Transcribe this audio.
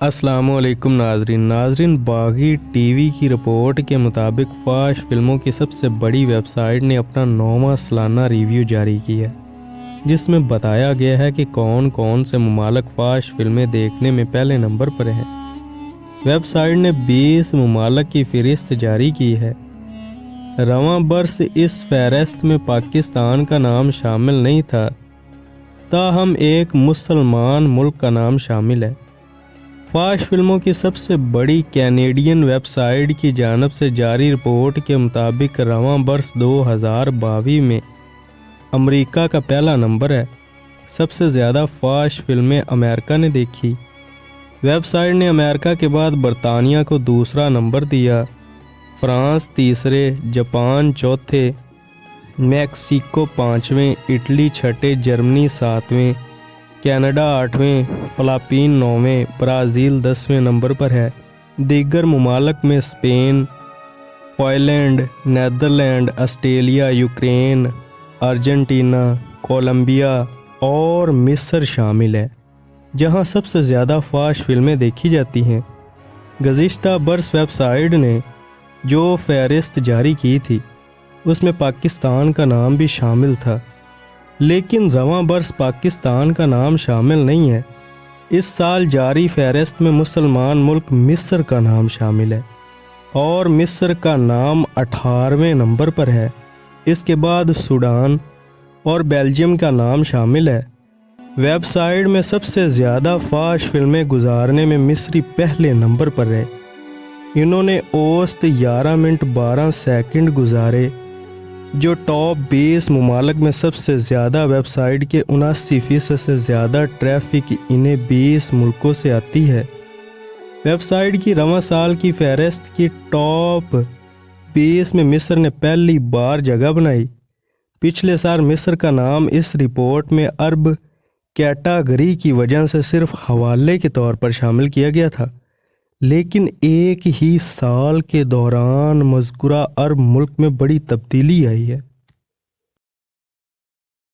السلام علیکم ناظرین باغی ٹی وی کی رپورٹ کے مطابق فاش فلموں کی سب سے بڑی ویب سائٹ نے اپنا 9واں سالانہ ریویو جاری کیا جس میں بتایا گیا ہے کہ کون کون سے ممالک فاش فلمیں دیکھنے میں پہلے نمبر پر ہیں۔ ویب سائٹ نے 20 ممالک کی فہرست جاری کی ہے۔ رواں برس اس فہرست میں پاکستان کا نام شامل نہیں تھا، تاہم ایک مسلمان ملک کا نام شامل ہے۔ فاش فلموں کی سب سے بڑی کینیڈین ویب سائٹ کی جانب سے جاری رپورٹ کے مطابق رواں برس 2022 میں امریکہ کا پہلا نمبر ہے۔ سب سے زیادہ فاش فلمیں امریکہ نے دیکھی۔ ویب سائٹ نے امریکہ کے بعد برطانیہ کو دوسرا نمبر دیا، فرانس تیسرے، جاپان چوتھے، میکسیکو پانچویں، اٹلی چھٹے، جرمنی ساتویں، کینیڈا آٹھویں، فلپائن نویں، برازیل 10ویں نمبر پر ہے۔ دیگر ممالک میں Spain, Poland, Netherlands, Australia, Ukraine, Argentina, Colombia اور مصر شامل ہے، جہاں سب سے زیادہ فاش فلمیں دیکھی جاتی ہیں۔ گزشتہ برس ویب سائٹ نے جو فہرست جاری کی تھی اس میں پاکستان کا نام بھی شامل تھا، لیکن رواں برس پاکستان کا نام شامل نہیں ہے۔ اس سال جاری فہرست میں مسلمان ملک مصر کا نام شامل ہے اور مصر کا نام 18ویں نمبر پر ہے۔ اس کے بعد سوڈان اور بیلجیم کا نام شامل ہے۔ ویب سائٹ میں سب سے زیادہ فاش فلمیں گزارنے میں مصری پہلے نمبر پر رہے۔ انہوں نے اوسط 11 منٹ 12 سیکنڈ گزارے، جو ٹاپ 20 ممالک میں سب سے زیادہ۔ ویب سائٹ کے 79% سے زیادہ ٹریفک انہیں 20 ملکوں سے آتی ہے۔ ویب سائٹ کی رواں سال کی فہرست کی ٹاپ 20 میں مصر نے پہلی بار جگہ بنائی۔ پچھلے سال مصر کا نام اس رپورٹ میں عرب کیٹاگری کی وجہ سے صرف حوالے کے طور پر شامل کیا گیا تھا، لیکن ایک ہی سال کے دوران مذکورہ عرب ملک میں بڑی تبدیلی آئی ہے۔